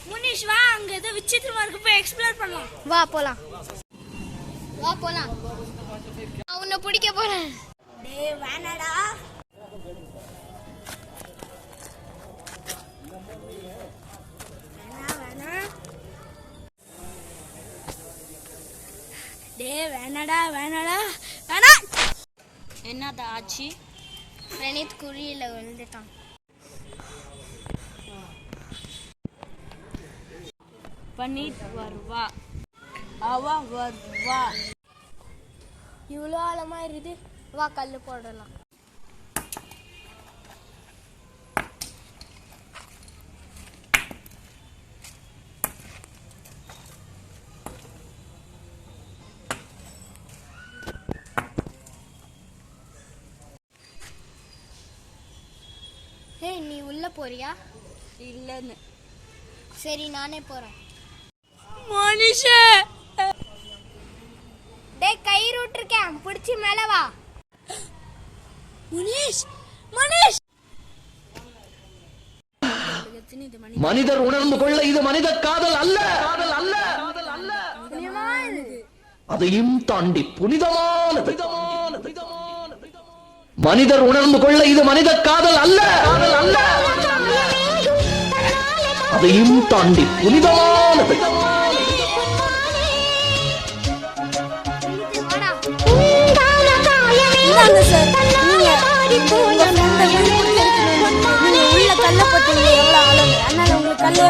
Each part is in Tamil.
முனிஷ் வா, அங்க ஏதோ விசித்திரமா இருக்கு, போய் எக்ஸ்ப்ளோர் பண்ணலாம். வா போலாம், வா போலாம். நான் உன்னை பிடிக்க போறேன். டேய் வேணாடா. வேணாடா வேணாடா வேணா. என்னடா ஆச்சு? பிரணீத் குழியில விழுந்துட்டான். பனீத் வருவா, அவ வருவா. இவ்வளோ ஆழமா இருக்குது. வா கல்லு போடலாம். நீ உள்ள போறியா? இல்லன்னு. சரி நானே போறேன். மனிஷே, டேய் கயிறு விட்டுருக்கேன், பிடிச்சி மேல வா. முனிஷ் மனிஷ். மனிதர் உணர்ந்து கொள்ள இது மனித காதல் அல்ல, அதையும் தாண்டி புனிதமானது. மனிதர் உணர்ந்து கொள்ள இது மனித காதல் அல்ல, அதையும் தாண்டி புனிதமானது. உள்ள கல்ல போட்டீங்க, எவ்வளவு ஆளுங்க, அதனால உங்களுக்கு கல்லே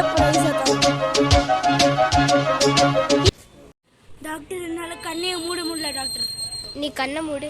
டாக்டர், என்னால கண்ணைய மூட முடியல டாக்டர். நீ கண்ணை மூடு.